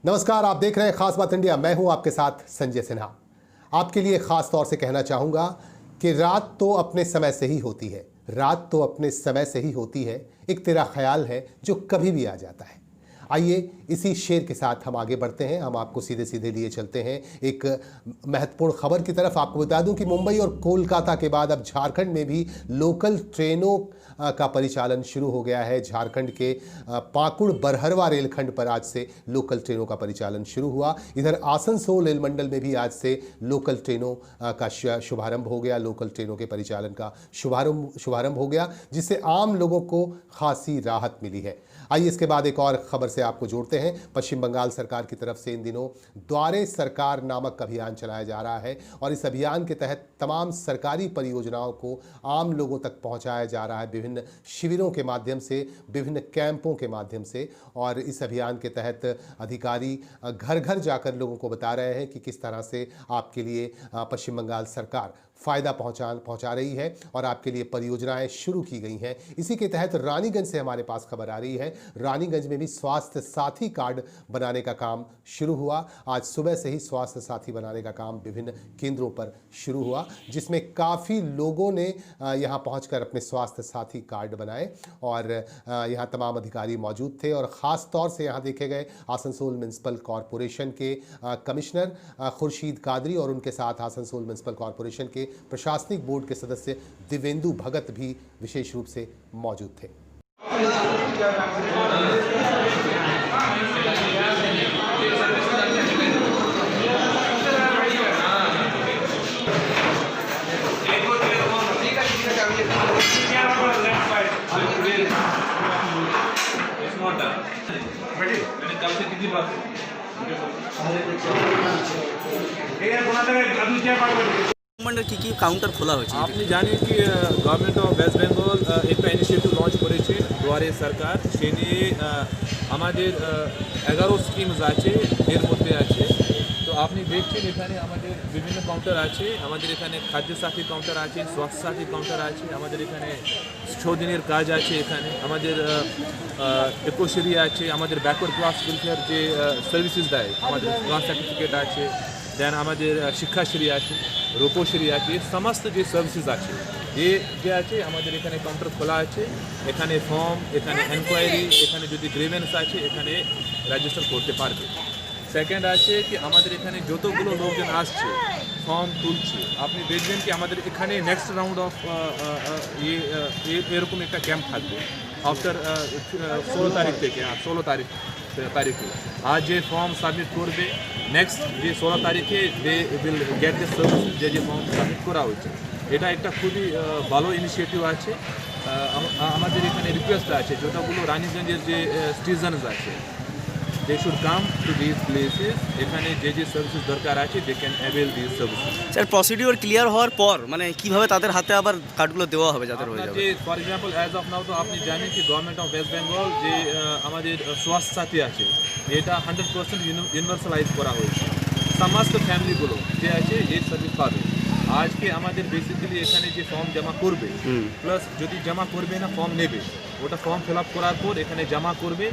नमस्कार, आप देख रहे हैं खास बात इंडिया। मैं हूं आपके साथ संजय सिन्हा। आपके लिए खास तौर से कहना चाहूंगा कि रात तो अपने समय से ही होती है, रात तो अपने समय से ही होती है। एक तेरा ख्याल है जो कभी भी आ जाता है। आइए इसी शेर के साथ हम आगे बढ़ते हैं। हम आपको सीधे सीधे लिए चलते हैं एक महत्वपूर्ण खबर की तरफ। आपको बता दूं कि मुंबई और कोलकाता के बाद अब झारखंड में भी लोकल ट्रेनों का परिचालन शुरू हो गया है। झारखंड के पाकुड़ बरहरवा रेलखंड पर आज से लोकल ट्रेनों का परिचालन शुरू हुआ। इधर आसनसोल रेल मंडल में भी आज से लोकल ट्रेनों का शुभारंभ हो गया। लोकल ट्रेनों के परिचालन का शुभारंभ हो गया, जिससे आम लोगों को खासी राहत मिली है। आइए इसके बाद एक और खबर से आपको जोड़ते हैं। पश्चिम बंगाल सरकार की तरफ से इन दिनों द्वारे सरकार नामक अभियान चलाया जा रहा है और इस अभियान के तहत तमाम सरकारी परियोजनाओं को आम लोगों तक पहुंचाया जा रहा है, विभिन्न शिविरों के माध्यम से, विभिन्न कैंपों के माध्यम से। और इस अभियान के तहत अधिकारी घर घर जाकर लोगों को बता रहे हैं कि किस तरह से आपके लिए पश्चिम बंगाल सरकार फ़ायदा पहुंचा रही है और आपके लिए परियोजनाएं शुरू की गई हैं। इसी के तहत रानीगंज से हमारे पास खबर आ रही है। रानीगंज में भी स्वास्थ्य साथी कार्ड बनाने का काम शुरू हुआ। आज सुबह से ही स्वास्थ्य साथी बनाने का काम विभिन्न केंद्रों पर शुरू हुआ, जिसमें काफ़ी लोगों ने यहां पहुंचकर अपने स्वास्थ्य साथी कार्ड बनाए और यहां तमाम अधिकारी मौजूद थे। और ख़ास तौर से यहां देखे गए आसनसोल म्यूनसिपल कॉरपोरेशन के कमिश्नर खुर्शीद कादरी और उनके साथ आसनसोल म्यूनसिपल कॉरपोरेशन के प्रशासनिक बोर्ड के सदस्य दिवेंदु भगत भी विशेष रूप से मौजूद थे। मंडल की काउंटर खोला হয়েছে। আপনি জানেন কি গভর্নমেন্ট অফ ওয়েস্ট বেঙ্গল একটা ইনিশিয়েটিভ লঞ্চ করেছে দুয়ারে সরকার। সে নিয়ে আমাদের 11 স্কিমস আছে, এর মধ্যে আছে। তো আপনি দেখছেন এখানে আমাদের বিভিন্ন কাউন্টার আছে। আমাদের এখানে খাদ্য সাথী কাউন্টার আছে, স্বাস্থ্য সাথী কাউন্টার আছে, আমাদের এখানে 6 দিনের কাজ আছে। এখানে আমাদের ইকোশ্রী আছে, আমাদের ব্যাকওয়ার্ড ক্লাস ওয়েলফেয়ার যে সার্ভিসেস দেয়, আমাদের ক্লাস সার্টিফিকেট আছে, দেন আমাদের শিক্ষাশ্রী আছে, রূপশ্রী আছে, সমস্ত যে সার্ভিসেস আছে যে আছে আমাদের এখানে কাউন্টার খোলা আছে। এখানে ফর্ম, এখানে এনকোয়ারি, এখানে যদি গ্রিভেন্স আছে এখানে রেজিস্টার করতে পারবে। সেকেন্ড আছে কি আমাদের এখানে যতগুলো লোকজন আসছে ফর্ম তুলছে, আপনি দেখবেন কি আমাদের এখানে নেক্সট রাউন্ড অফ এরকম একটা ক্যাম্প থাকবে আফটার 16 তারিখ থেকে। 16 তারিখে আজ যে ফর্ম সাবমিট করবে, নেক্সট যে 16 তারিখে they will get the services যে ফর্ম সাবমিট করা হয়েছে। এটা একটা খুবই ভালো ইনিশিয়েটিভ আছে। আমাদের এখানে রিকোয়েস্ট আছে যতগুলো রানীগঞ্জের যে সিটিজেনস আছে, they should come to these places। এখানে যে সার্ভিসেস দরকার আছে they can avail these services। Sir, procedure clear হওয়ার পর মানে কিভাবে তাদের হাতে আবার কার্ডগুলো দেওয়া হবে যাদের হয়ে যাবে? ফর এক্সাম্পল অ্যাজ অফ নাও তো আপনি জানেন কি গভর্নমেন্ট অফ ওয়েস্ট বেঙ্গল যে আমাদের স্বাস্থ্য সাথী আছে এটা 100% ইউনিভার্সালাইজ করা হয়েছে। সমস্ত ফ্যামিলিগুলো যে আছে এই সার্ভিস পাবে। আজকে আমাদের বেসিক্যালি এখানে যে ফর্ম জমা করবে প্লাস যদি জমা করবে না ফর্ম নেবে, ওটা ফর্ম ফিল আপ করার পর এখানে জমা করবে।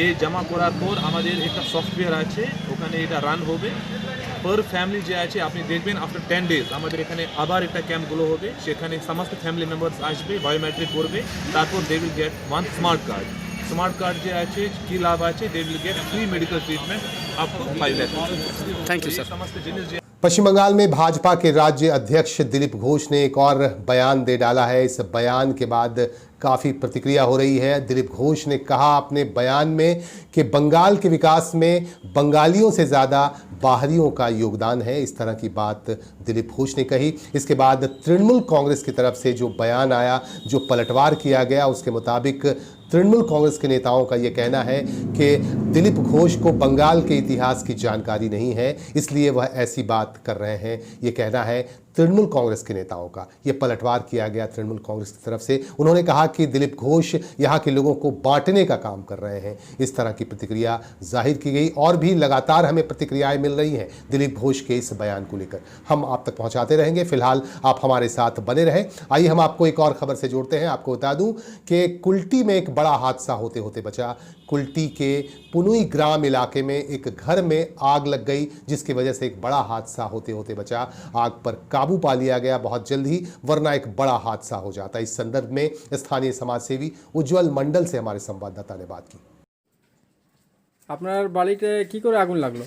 এই জমা করার পর আমাদের একটা সফটওয়্যার আছে, ওখানে এটা রান হবে। পার ফ্যামিলি যে আছে আপনি দেখবেন আফটার 10 ডেজ আমাদের এখানে আবার একটা ক্যাম্পগুলো হবে, সেখানে সমস্ত ফ্যামিলি মেম্বার্স আসবে, বায়োমেট্রিক করবে, তারপর they will get one smart card. Smart card যে আছে কি লাভ আছে, they will get free medical treatment up to 5 lakh. Thank you sir. समस्त जिनिस पश्चिम बंगाल में भाजपा के राज्य अध्यक्ष दिलीप घोष ने एक और बयान दे डाला है। इस बयान के बाद काफ़ी प्रतिक्रिया हो रही है। दिलीप घोष ने कहा अपने बयान में कि बंगाल के विकास में बंगालियों से ज़्यादा बाहरियों का योगदान है। इस तरह की बात दिलीप घोष ने कही। इसके बाद तृणमूल कांग्रेस की तरफ से जो बयान आया, जो पलटवार किया गया, उसके मुताबिक तृणमूल कांग्रेस के नेताओं का यह कहना है कि दिलीप घोष को बंगाल के इतिहास की जानकारी नहीं है, इसलिए वह ऐसी बात कर रहे हैं। ये कहना है तृणमूल कांग्रेस के नेताओं का। यह पलटवार किया गया तृणमूल कांग्रेस की तरफ से। उन्होंने कहा कि दिलीप घोष यहाँ के लोगों को बांटने का काम कर रहे हैं। इस तरह की प्रतिक्रिया जाहिर की गई और भी लगातार हमें प्रतिक्रियाएं मिल रही हैं दिलीप घोष के इस बयान को लेकर। हम आप तक पहुँचाते रहेंगे। फिलहाल आप हमारे साथ बने रहें। आइए हम आपको एक और खबर से जोड़ते हैं। आपको बता दूं कि कुल्टी में एक बड़ा हादसा होते होते बचा। कुल्टी के पुनुई ग्राम इलाके में एक घर में आग लग गई, जिसकी वजह से एक बड़ा हादसा होते होते बचा। आग पर काबू पा लिया गया बहुत जल्द ही, वरना एक बड़ा हादसा हो जाता। इस संदर्भ में स्थानीय समाजसेवी उज्जवल मंडल से हमारे संवाददाता ने बात की। আপনার বাড়িতে কি করে আগুন লাগলো?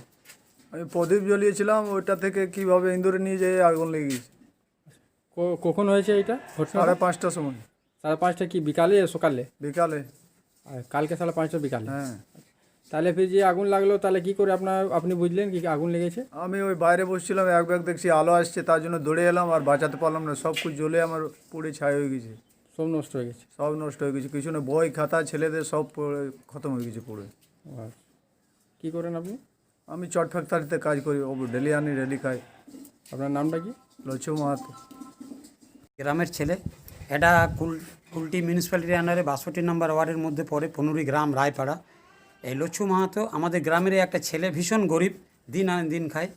আমি প্রদীপ জ্বলিয়েছিলাম, ওইটা থেকে কীভাবে ইন্দুরে নিয়ে যেয়ে আগুন লেগে গেছে। কখন হয়েছে এটা ঘটনা? 5:30টার সময়। 5:30 কি বিকালে সকালে? বিকালে। আর কালকে 5:30 বিকালে? হ্যাঁ। তাহলে ফির যে আগুন লাগলো, তাহলে কি করে আপনি বুঝলেন কি আগুন লেগেছে? আমি ওই বাইরে বসছিলাম, এক ব্যাগ দেখছি আলো আসছে, তার জন্য দৌড়ে এলাম, আর বাঁচাতে পারলাম না। সব কিছু জ্বলে আমার পুড়ে ছাই হয়ে গেছে। সব নষ্ট হয়ে গেছে? সব নষ্ট হয়ে গেছে, কিছু না, বই খাতা ছেলেদের সব খতম হয়ে গেছে পুড়ে। কি করেন আপনি? আমি চট ফ্যাক্টরিতে কাজ করি, ডেলি আনি ডেলি খাই। আপনার নামটা কি? লচ্ছু মাহাতো। গ্রামের ছেলে। এটা কুলটি মিউনিসিপ্যালিটির আন্ডারে 62 নম্বর ওয়ার্ডের মধ্যে পড়ে, পনুরি গ্রাম, রায়পাড়া। এই লচ্ছু মাহাতো আমাদের গ্রামেরই একটা ছেলে, ভীষণ গরিব, দিন আনে দিন খায়,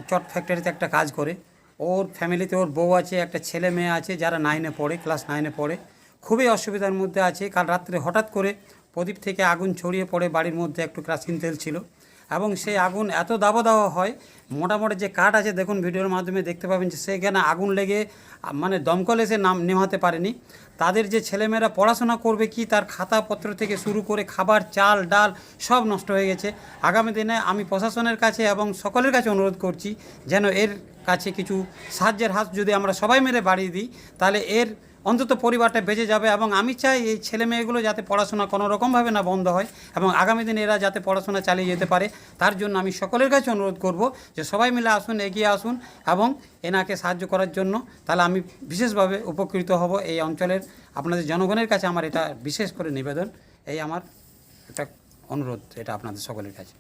চট ফ্যাক্টরিতে একটা কাজ করে। ওর ফ্যামিলিতে ওর বউ আছে, একটা ছেলে মেয়ে আছে যারা 9-এ পড়ে, ক্লাস 9-এ পড়ে। খুবই অসুবিধার মধ্যে আছে। কাল রাত্রে হঠাৎ করে প্রদীপ থেকে আগুন ছড়িয়ে পড়ে, বাড়ির মধ্যে একটু কেরোসিন তেল ছিল, এবং সেই আগুন এত দাওয়া হয়, মোটামুটি যে কাঠ আছে দেখুন ভিডিওর মাধ্যমে দেখতে পাবেন যে সেখানে আগুন লেগে মানে দমকল এসে নেভাতে পারেনি। তাদের যে ছেলেমেয়েরা পড়াশোনা করবে কি, তার খাতাপত্র থেকে শুরু করে খাবার, চাল ডাল সব নষ্ট হয়ে গেছে। আগামী দিনে আমি প্রশাসনের কাছে এবং সকলের কাছে অনুরোধ করছি যেন এর কাছে কিছু সাহায্যের হাত যদি আমরা সবাই মিলে বাড়িয়ে দিই, তাহলে এর অন্তত পরিবারটা বেঁচে যাবে। এবং আমি চাই এই ছেলে মেয়েগুলো যাতে পড়াশোনা কোনো রকমভাবে না বন্ধ হয়, এবং আগামী দিনে এরা যাতে পড়াশোনা চালিয়ে যেতে পারে, তার জন্য আমি সকলের কাছে অনুরোধ করব যে সবাই মিলে আসুন, এগিয়ে আসুন এবং এনাকে সাহায্য করার জন্য। তাহলে আমি বিশেষভাবে উপকৃত হব। এই অঞ্চলের আপনাদের জনগণের কাছে আমার এটা বিশেষ করে নিবেদন, এই আমার একটা অনুরোধ, এটা আপনাদের সকলের কাছে।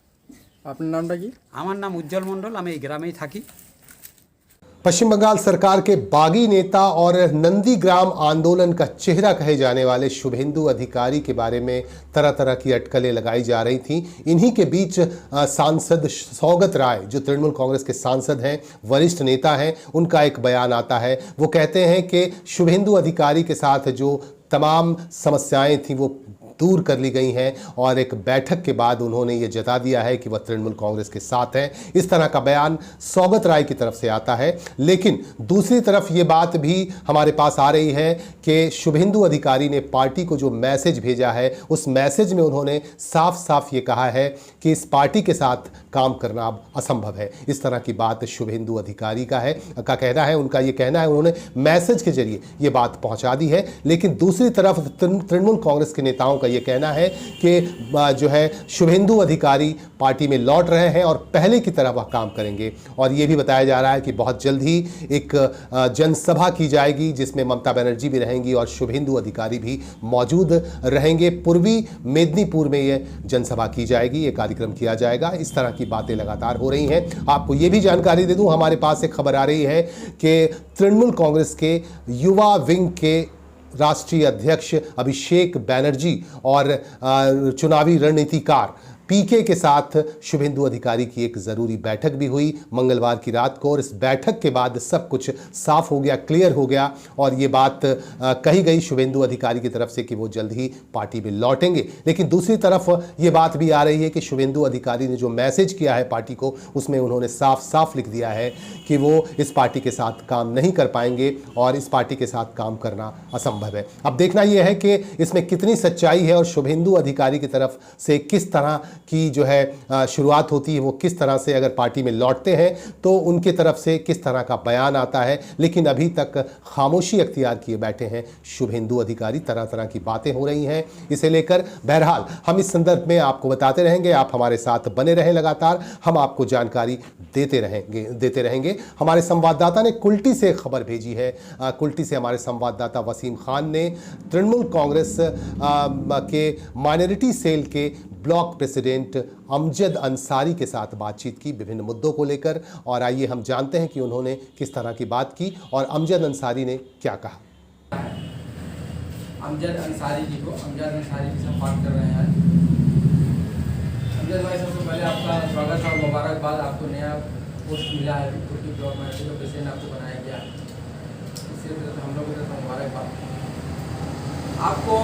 আপনার নামটা কি? আমার নাম উজ্জ্বল মণ্ডল, আমি এই গ্রামেই থাকি। पश्चिम बंगाल सरकार के बागी नेता और नंदीग्राम आंदोलन का चेहरा कहे जाने वाले शुभेंदु अधिकारी के बारे में तरह तरह की अटकलें लगाई जा रही थीं। इन्हीं के बीच सांसद सौगत राय, जो तृणमूल कांग्रेस के सांसद हैं, वरिष्ठ नेता हैं, उनका एक बयान आता है। वो कहते हैं कि शुभेंदु अधिकारी के साथ जो तमाम समस्याएं थीं वो दूर कर ली गई हैं, और एक बैठक के बाद उन्होंने ये जता दिया है कि वह तृणमूल कांग्रेस के साथ हैं। इस तरह का बयान सौगत राय की तरफ से आता है। लेकिन दूसरी तरफ ये बात भी हमारे पास आ रही है कि शुभेंदु अधिकारी ने पार्टी को जो मैसेज भेजा है, उस मैसेज में उन्होंने साफ साफ ये कहा है कि इस पार्टी के साथ काम करना अब असंभव है। इस तरह की बात शुभेंदु अधिकारी का कहना है, उनका ये कहना है, उन्होंने मैसेज के जरिए ये बात पहुंचा दी है। लेकिन दूसरी तरफ तृणमूल कांग्रेस के नेताओं का ये कहना है कि जो है शुभेंदु अधिकारी पार्टी में लौट रहे हैं और पहले की तरह वह काम करेंगे। और ये भी बताया जा रहा है कि बहुत जल्द ही एक जनसभा की जाएगी, जिसमें ममता बनर्जी भी रहेंगी और शुभेंदु अधिकारी भी मौजूद रहेंगे। पूर्वी मेदिनीपुर में ये जनसभा की जाएगी, ये कार्यक्रम किया जाएगा। इस तरह की बातें लगातार हो रही हैं। आपको ये भी जानकारी दे दूं, हमारे पास एक खबर आ रही है कि तृणमूल कांग्रेस के युवा विंग के राष्ट्रीय अध्यक्ष अभिषेक बैनर्जी और चुनावी रणनीतिकार पीके के साथ शुभेंदु अधिकारी की एक ज़रूरी बैठक भी हुई मंगलवार की रात को, और इस बैठक के बाद सब कुछ साफ हो गया, क्लियर हो गया, और ये बात कही गई शुभेंदु अधिकारी की तरफ से कि वो जल्द ही पार्टी में लौटेंगे। लेकिन दूसरी तरफ ये बात भी आ रही है कि शुभेंदु अधिकारी ने जो मैसेज किया है पार्टी को, उसमें उन्होंने साफ साफ लिख दिया है कि वो इस पार्टी के साथ काम नहीं कर पाएंगे और इस पार्टी के साथ काम करना असंभव है। अब देखना यह है कि इसमें कितनी सच्चाई है और शुभेंदु अधिकारी की तरफ से किस तरह की जो है शुरुआत होती है, वो किस तरह से अगर पार्टी में लौटते हैं तो उनके तरफ से किस तरह का बयान आता है। लेकिन अभी तक खामोशी अख्तियार किए बैठे हैं शुभेंदु अधिकारी, तरह तरह की बातें हो रही हैं इसे लेकर। बहरहाल हम इस संदर्भ में आपको बताते रहेंगे, आप हमारे साथ बने रहें, लगातार हम आपको जानकारी देते रहेंगे। हमारे संवाददाता ने कुल्टी से खबर भेजी है। कुल्टी से हमारे संवाददाता वसीम खान ने तृणमूल कांग्रेस के माइनॉरिटी सेल के ब्लॉक प्रेसिडेंट अमजद अंसारी के साथ बातचीत की विभिन्न मुद्दों को लेकर, और आइए हम जानते हैं कि उन्होंने किस तरह की बात की और अमजद अंसारी ने क्या कहा। अमजद अंसारी जी को, अमजद अंसारी जी से बात कर रहे हैं। अमजद भाई, सबसे पहले आपका स्वागत और मुबारकबाद। आपको नया पोस्ट मिला है, कुल्टी ब्लॉक मैनेजर का प्रेसिडेंट आपको बनाया गया, इससे हम लोगों को मुबारकबाद। आपको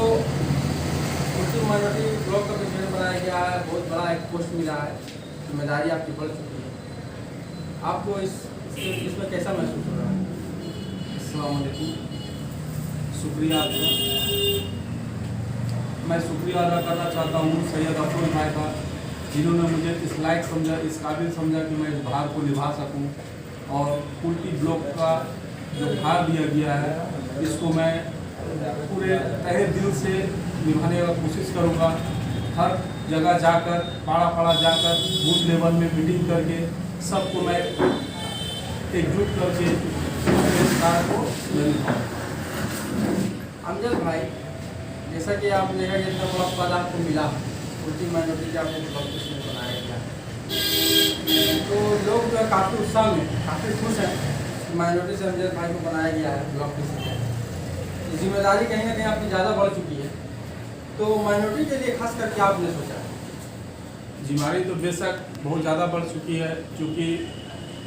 मुस्लिम माइनॉरिटी ब्लॉक का प्रेसिडेंट बनाया गया है, बहुत बड़ा एक पोस्ट मिला है, जिम्मेदारी आपकी बढ़ चुकी है। आपको इसमें कैसा महसूस हो रहा है? अस्सलाम वालेकुम, शुक्रिया आपका। मैं शुक्रिया अदा करना चाहता हूँ सैयद अफरोज भाई का, जिन्होंने मुझे इस लायक समझा, इस काबिल समझा कि मैं इस भार को निभा सकूँ। और कुल्टी ब्लॉक का जो भार दिया गया है, इसको मैं पूरे तहे दिल से निभाने का कोशिश करूँगा। हर जगह जाकर, पाड़ा पाड़ा जाकर, बूथ लेवल में मीटिंग करके सबको मैं एकजुट करके इस कार्य को मैं निभाऊँ। अमजद भाई, जैसा कि आप देखा कि इतना बड़ा पद आपको मिला, कुल्टी माइनॉरिटी के आपको ब्लॉक प्रेसिडेंट बनाया गया, तो लोग जो है काफ़ी उत्साह में, काफ़ी खुश हैं कि माइनॉरिटी से अमजद भाई को बनाया गया है ब्लॉक प्रेसिडेंट। जिम्मेदारी कहीं ना कहीं आपकी ज़्यादा बढ़ चुकी है, तो माइनॉरिटी के लिए खास करके आपने सोचा है? जिम्मेदारी तो बेशक बहुत ज़्यादा बढ़ चुकी है, क्योंकि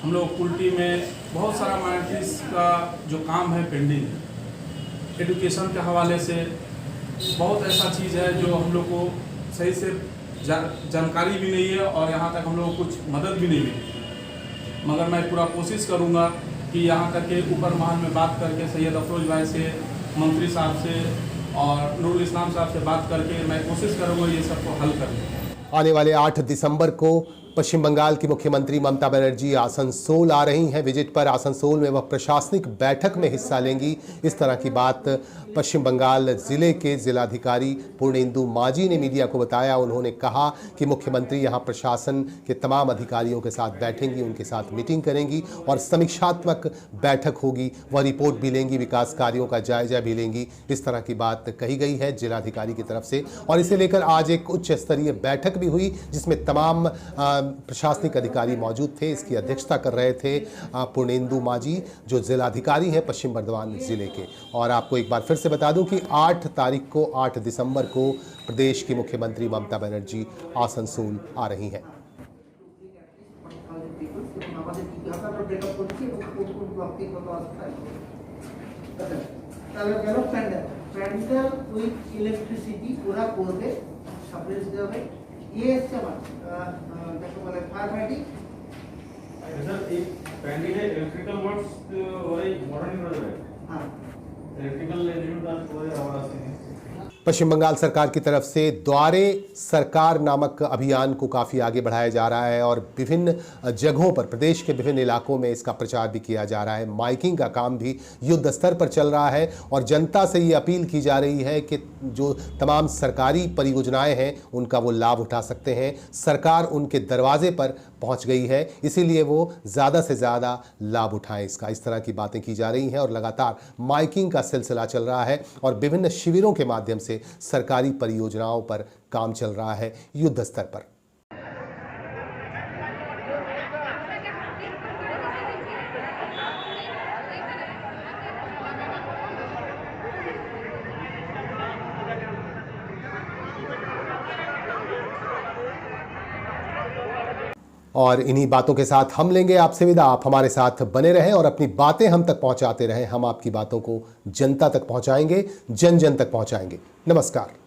हम लोग कुल्टी में बहुत सारा माइनॉरिटीज़ का जो काम है पेंडिंग है। एजुकेशन के हवाले से बहुत ऐसा चीज़ है जो हम लोग को सही से जानकारी भी नहीं है, और यहाँ तक हम लोग को कुछ मदद भी नहीं मिली। मगर मैं पूरा कोशिश करूँगा कि यहाँ तक के ऊपर महल में बात करके सैयद अफरोज भाई से, मंत्री साहब से और नूरुल इस्लाम साहब से बात करके मैं कोशिश करूँगा ये सबको हल करने। आने वाले 8 दिसंबर को पश्चिम बंगाल की मुख्यमंत्री ममता बनर्जी आसनसोल आ रही हैं विजिट पर। आसनसोल में वह प्रशासनिक बैठक में हिस्सा लेंगी। इस तरह की बात पश्चिम बंगाल जिले के जिलाधिकारी पूर्णेंदु माजी ने मीडिया को बताया। उन्होंने कहा कि मुख्यमंत्री यहां प्रशासन के तमाम अधिकारियों के साथ बैठेंगी, उनके साथ मीटिंग करेंगी और समीक्षात्मक बैठक होगी। वह रिपोर्ट भी लेंगी, विकास कार्यों का जायजा भी लेंगी। इस तरह की बात कही गई है जिलाधिकारी की तरफ से। और इसे लेकर आज एक उच्च स्तरीय बैठक भी हुई, जिसमें तमाम प्रशासनिक अधिकारी मौजूद थे। इसकी अध्यक्षता कर रहे थे पूर्णेंदु माजी, जो जिलाधिकारी हैं पश्चिम बर्धमान जिले के। और आपको एक बार फिर से बता दूं कि 8 दिसंबर को प्रदेश की मुख्यमंत्री ममता बनर्जी आसनसोल आ रही हैं। पश्चिम बंगाल सरकार की तरफ से द्वारे सरकार नामक अभियान को काफ़ी आगे बढ़ाया जा रहा है और विभिन्न जगहों पर, प्रदेश के विभिन्न इलाकों में इसका प्रचार भी किया जा रहा है। माइकिंग का काम भी युद्ध स्तर पर चल रहा है और जनता से ये अपील की जा रही है कि जो तमाम सरकारी परियोजनाएं हैं उनका वो लाभ उठा सकते हैं। सरकार उनके दरवाजे पर पहुंच गई है, इसीलिए वो ज़्यादा से ज़्यादा लाभ उठाएं इसका। इस तरह की बातें की जा रही हैं और लगातार माइकिंग का सिलसिला चल रहा है और विभिन्न शिविरों के माध्यम से सरकारी परियोजनाओं पर काम चल रहा है युद्ध स्तर पर। और इन्हीं बातों के साथ हम लेंगे आपसे विदा। आप हमारे साथ बने रहें और अपनी बातें हम तक पहुंचाते रहें। हम आपकी बातों को जनता तक पहुंचाएंगे, जन जन तक पहुंचाएंगे। नमस्कार।